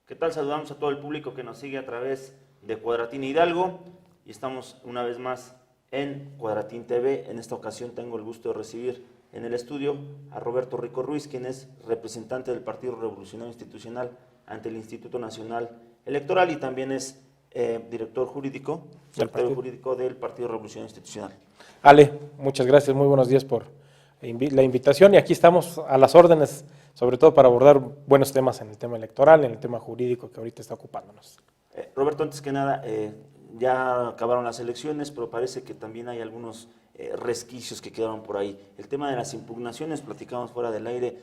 ¿Qué tal? Saludamos a todo el público que nos sigue a través de Cuadratín Hidalgo y estamos una vez más en Cuadratín TV. En esta ocasión tengo el gusto de recibir en el estudio a Roberto Rico Ruiz, quien es representante del Partido Revolucionario Institucional ante el Instituto Nacional Electoral y también es director jurídico, secretario jurídico del Partido Revolucionario Institucional. Ale, muchas gracias, muy buenos días por la invitación y aquí estamos a las órdenes, sobre todo para abordar buenos temas en el tema electoral, en el tema jurídico que ahorita está ocupándonos. Roberto, antes que nada, ya acabaron las elecciones, pero parece que también hay algunos resquicios que quedaron por ahí. El tema de las impugnaciones, platicamos fuera del aire,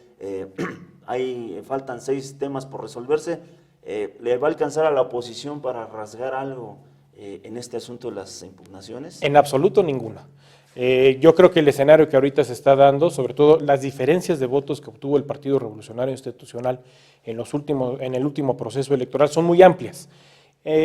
faltan 6 temas por resolverse. ¿Le va a alcanzar a la oposición para rasgar algo en este asunto de las impugnaciones? En absoluto ninguna. Yo creo que el escenario que ahorita se está dando, sobre todo las diferencias de votos que obtuvo el Partido Revolucionario Institucional en el último proceso electoral son muy amplias.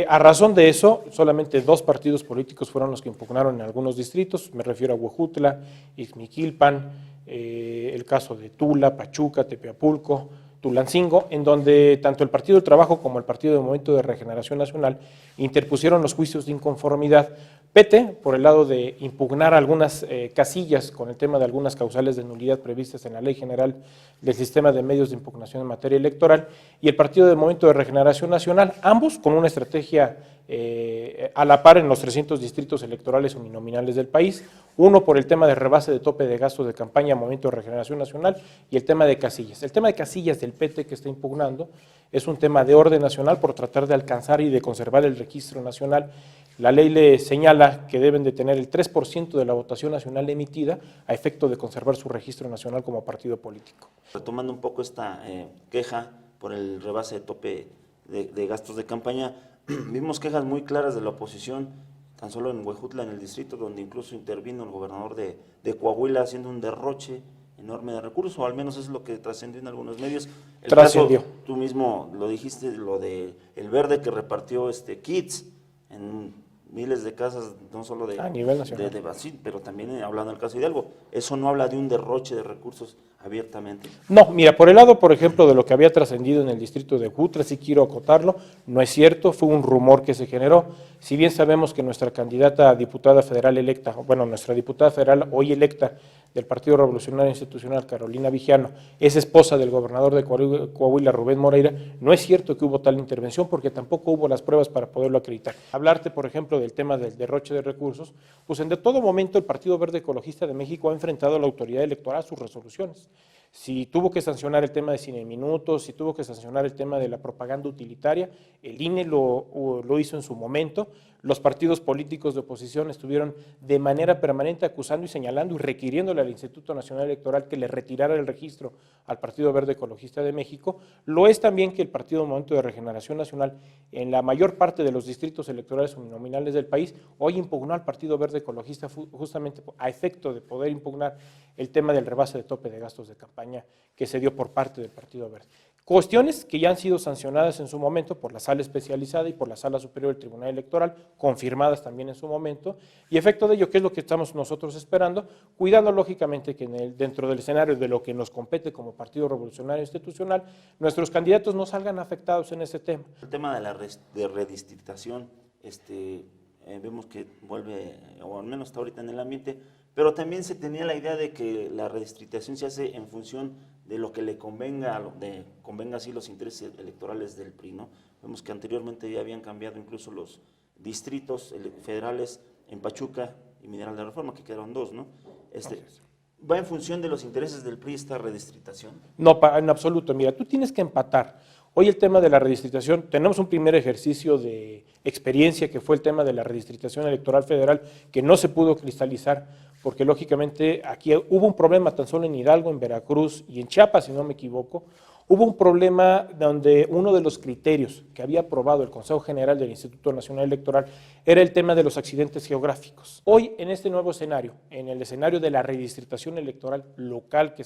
A razón de eso, solamente 2 partidos políticos fueron los que impugnaron en algunos distritos, me refiero a Huejutla, Ixmiquilpan, el caso de Tula, Pachuca, Tepeapulco, Tulancingo, en donde tanto el Partido del Trabajo como el Partido de Movimiento de Regeneración Nacional interpusieron los juicios de inconformidad. PT, por el lado de impugnar algunas casillas con el tema de algunas causales de nulidad previstas en la Ley General del Sistema de Medios de Impugnación en materia electoral, y el Partido de Movimiento de Regeneración Nacional, ambos con una estrategia a la par en los 300 distritos electorales uninominales del país, uno por el tema de rebase de tope de gastos de campaña Movimiento de Regeneración Nacional y el tema de casillas. El tema de casillas del PT que está impugnando es un tema de orden nacional por tratar de alcanzar y de conservar el registro nacional. La ley le señala que deben de tener el 3% de la votación nacional emitida a efecto de conservar su registro nacional como partido político. Retomando un poco esta queja por el rebase de tope de gastos de campaña, vimos quejas muy claras de la oposición, tan solo en Huejutla, en el distrito, donde incluso intervino el gobernador de Coahuila haciendo un derroche enorme de recursos, o al menos es lo que trascendió en algunos medios. Trascendió. Tú mismo lo dijiste, lo de El Verde que repartió kits en miles de casas, no solo a nivel nacional, de Brasil, pero también hablando del caso de Hidalgo. ¿Eso no habla de un derroche de recursos abiertamente? No, mira, por el lado, por ejemplo, de lo que había trascendido en el distrito de Huejutla, sí quiero acotarlo, no es cierto, fue un rumor que se generó. Si bien sabemos que nuestra candidata a diputada federal electa, bueno, nuestra diputada federal hoy electa del Partido Revolucionario Institucional, Carolina Vigiano, es esposa del gobernador de Coahuila, Rubén Moreira, no es cierto que hubo tal intervención porque tampoco hubo las pruebas para poderlo acreditar. Hablarte, por ejemplo, del tema del derroche de recursos, pues en de todo momento el Partido Verde Ecologista de México ha enfrentado a la autoridad electoral sus resoluciones. Si tuvo que sancionar el tema de cine minutos, si tuvo que sancionar el tema de la propaganda utilitaria, el INE lo hizo en su momento. Los partidos políticos de oposición estuvieron de manera permanente acusando y señalando y requiriéndole al Instituto Nacional Electoral que le retirara el registro al Partido Verde Ecologista de México. Lo es también que el Partido Movimiento de Regeneración Nacional, en la mayor parte de los distritos electorales uninominales del país, hoy impugnó al Partido Verde Ecologista justamente a efecto de poder impugnar el tema del rebase de tope de gastos de campaña que se dio por parte del Partido Verde. Cuestiones que ya han sido sancionadas en su momento por la Sala Especializada y por la Sala Superior del Tribunal Electoral, confirmadas también en su momento, y efecto de ello, ¿qué es lo que estamos nosotros esperando? Cuidando lógicamente que dentro del escenario de lo que nos compete como Partido Revolucionario Institucional, nuestros candidatos no salgan afectados en ese tema. El tema de la redistritación, vemos que vuelve, o al menos está ahorita en el ambiente, pero también se tenía la idea de que la redistritación se hace en función de lo que le convenga, así los intereses electorales del PRI, ¿no? Vemos que anteriormente ya habían cambiado incluso los distritos federales en Pachuca y Mineral de Reforma, que quedaron 2, ¿no? ¿Va en función de los intereses del PRI esta redistritación? No, en absoluto. Mira, tú tienes que empatar. Hoy el tema de la redistritación, tenemos un primer ejercicio de experiencia que fue el tema de la redistritación electoral federal que no se pudo cristalizar porque lógicamente aquí hubo un problema tan solo en Hidalgo, en Veracruz y en Chiapas, si no me equivoco. Hubo un problema donde uno de los criterios que había aprobado el Consejo General del Instituto Nacional Electoral era el tema de los accidentes geográficos. Hoy, en este nuevo escenario, en el escenario de la redistritación electoral local que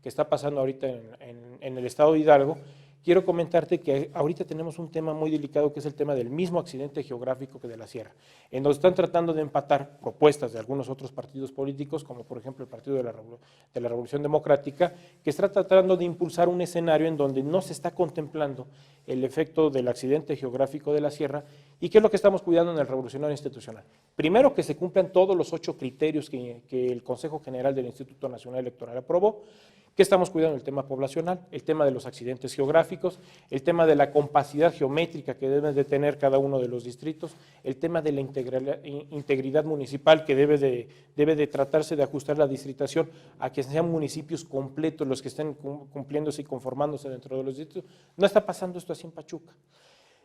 está pasando ahorita en el estado de Hidalgo, quiero comentarte que ahorita tenemos un tema muy delicado que es el tema del mismo accidente geográfico que de la sierra, en donde están tratando de empatar propuestas de algunos otros partidos políticos, como por ejemplo el Partido de la Revolución Democrática, que está tratando de impulsar un escenario en donde no se está contemplando el efecto del accidente geográfico de la sierra. ¿Y qué es lo que estamos cuidando en el Revolucionario Institucional? Primero, que se cumplan todos los 8 criterios que el Consejo General del Instituto Nacional Electoral aprobó. ¿Qué estamos cuidando? El tema poblacional, el tema de los accidentes geográficos, el tema de la compacidad geométrica que deben de tener cada uno de los distritos, el tema de la integridad municipal que debe de tratarse de ajustar la distritación a que sean municipios completos los que estén cumpliéndose y conformándose dentro de los distritos. No está pasando esto así en Pachuca.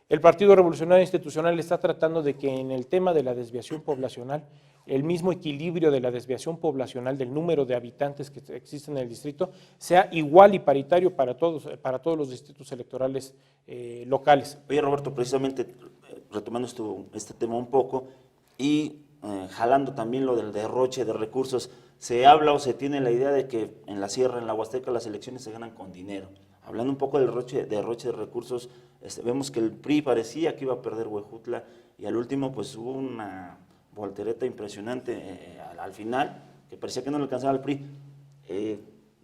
El Partido Revolucionario Institucional está tratando de que en el tema de la desviación poblacional, el mismo equilibrio de la desviación poblacional del número de habitantes que existen en el distrito sea igual y paritario para todos los distritos electorales locales. Oye, Roberto, precisamente retomando este tema un poco y jalando también lo del derroche de recursos, se habla o se tiene la idea de que en la sierra, en la Huasteca, las elecciones se ganan con dinero. Hablando un poco del derroche de recursos, vemos que el PRI parecía que iba a perder Huejutla y al último pues hubo una voltereta impresionante al final, que parecía que no le alcanzaba al PRI.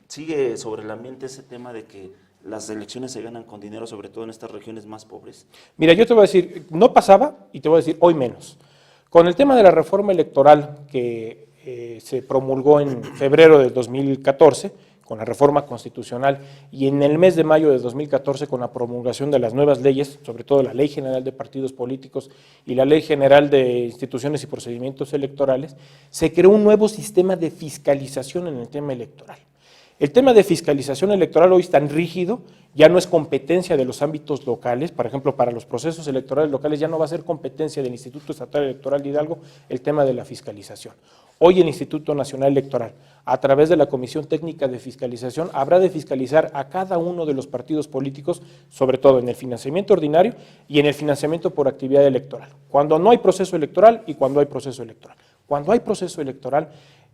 Sigue sobre el ambiente ese tema de que las elecciones se ganan con dinero, sobre todo en estas regiones más pobres. Mira, yo te voy a decir, no pasaba y te voy a decir hoy menos. Con el tema de la reforma electoral que se promulgó en febrero del 2014, con la reforma constitucional, y en el mes de mayo de 2014 con la promulgación de las nuevas leyes, sobre todo la Ley General de Partidos Políticos y la Ley General de Instituciones y Procedimientos Electorales, se creó un nuevo sistema de fiscalización en el tema electoral. El tema de fiscalización electoral hoy es tan rígido, ya no es competencia de los ámbitos locales, por ejemplo, para los procesos electorales locales ya no va a ser competencia del Instituto Estatal Electoral de Hidalgo el tema de la fiscalización. Hoy el Instituto Nacional Electoral, a través de la Comisión Técnica de Fiscalización, habrá de fiscalizar a cada uno de los partidos políticos, sobre todo en el financiamiento ordinario y en el financiamiento por actividad electoral, cuando no hay proceso electoral y cuando hay proceso electoral. Cuando hay proceso electoral,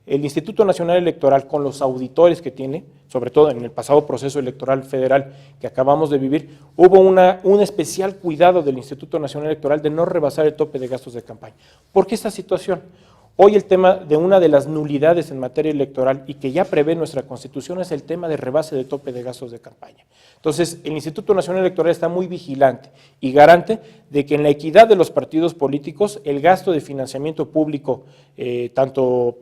el Instituto Nacional Electoral, con los auditores que tiene, sobre todo en el pasado proceso electoral federal que acabamos de vivir, hubo un especial cuidado del Instituto Nacional Electoral de no rebasar el tope de gastos de campaña. ¿Por qué esta situación? Hoy el tema de una de las nulidades en materia electoral y que ya prevé nuestra Constitución es el tema de rebase de tope de gastos de campaña. Entonces, el Instituto Nacional Electoral está muy vigilante y garante de que en la equidad de los partidos políticos, el gasto de financiamiento público, tanto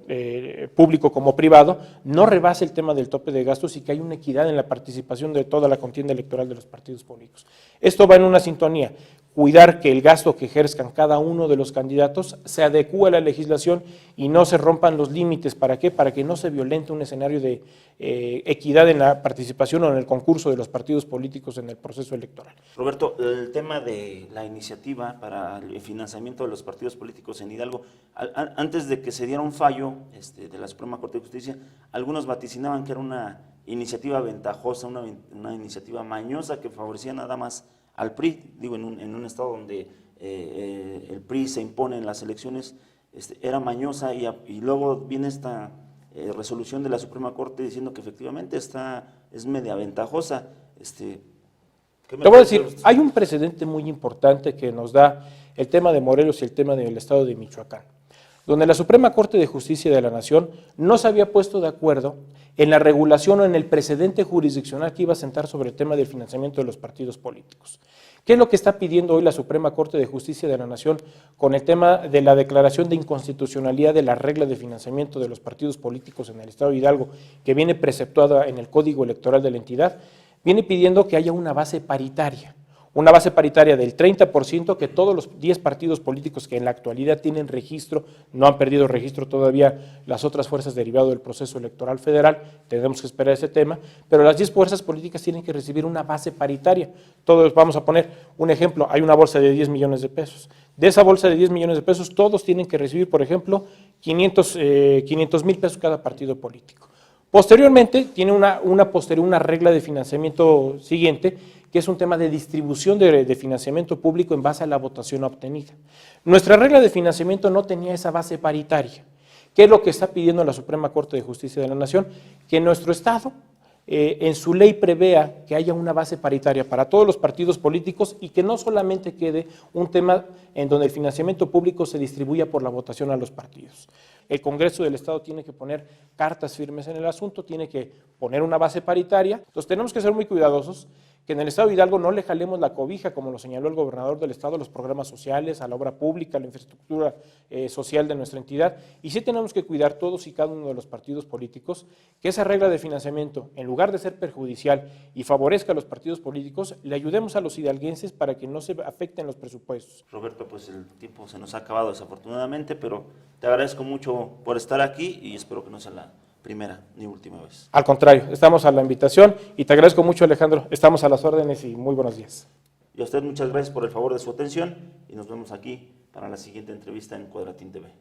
público como privado, no rebase el tema del tope de gastos y que hay una equidad en la participación de toda la contienda electoral de los partidos políticos. Esto va en una sintonía. Cuidar que el gasto que ejerzcan cada uno de los candidatos se adecúe a la legislación y no se rompan los límites. ¿Para qué? Para que no se violente un escenario de equidad en la participación o en el concurso de los partidos políticos en el proceso electoral. Roberto, el tema de la iniciativa para el financiamiento de los partidos políticos en Hidalgo, antes de que se diera un fallo de la Suprema Corte de Justicia, algunos vaticinaban que era una iniciativa ventajosa, una iniciativa mañosa que favorecía nada más al PRI, digo, en un estado donde el PRI se impone en las elecciones, era mañosa y luego viene esta resolución de la Suprema Corte diciendo que efectivamente es media ventajosa. Te voy a decir, hay un precedente muy importante que nos da el tema de Morelos y el tema del estado de Michoacán, donde la Suprema Corte de Justicia de la Nación no se había puesto de acuerdo en la regulación o en el precedente jurisdiccional que iba a sentar sobre el tema del financiamiento de los partidos políticos. ¿Qué es lo que está pidiendo hoy la Suprema Corte de Justicia de la Nación con el tema de la declaración de inconstitucionalidad de la regla de financiamiento de los partidos políticos en el Estado de Hidalgo, que viene preceptuada en el Código Electoral de la entidad? Viene pidiendo que haya una base paritaria del 30%, que todos los 10 partidos políticos que en la actualidad tienen registro, no han perdido registro todavía las otras fuerzas derivadas del proceso electoral federal, tenemos que esperar ese tema, pero las 10 fuerzas políticas tienen que recibir una base paritaria. Todos, vamos a poner un ejemplo, hay una bolsa de 10 millones de pesos. De esa bolsa de 10 millones de pesos, todos tienen que recibir, por ejemplo, 500,000 pesos cada partido político. Posteriormente, tiene una regla de financiamiento siguiente, que es un tema de distribución de financiamiento público en base a la votación obtenida. Nuestra regla de financiamiento no tenía esa base paritaria. ¿Qué es lo que está pidiendo la Suprema Corte de Justicia de la Nación? Que en nuestro Estado en su ley prevea que haya una base paritaria para todos los partidos políticos y que no solamente quede un tema en donde el financiamiento público se distribuya por la votación a los partidos. El Congreso del Estado tiene que poner cartas firmes en el asunto, tiene que poner una base paritaria. Entonces tenemos que ser muy cuidadosos, que en el Estado de Hidalgo no le jalemos la cobija, como lo señaló el gobernador del Estado, a los programas sociales, a la obra pública, a la infraestructura social de nuestra entidad. Y sí tenemos que cuidar todos y cada uno de los partidos políticos que esa regla de financiamiento, en lugar de ser perjudicial y favorezca a los partidos políticos, le ayudemos a los hidalguenses para que no se afecten los presupuestos. Roberto, pues el tiempo se nos ha acabado desafortunadamente, pero te agradezco mucho por estar aquí y espero que no sea la primera ni última vez. Al contrario, estamos a la invitación y te agradezco mucho, Alejandro. Estamos a las órdenes y muy buenos días. Y a usted muchas gracias por el favor de su atención y nos vemos aquí para la siguiente entrevista en Cuadratín TV.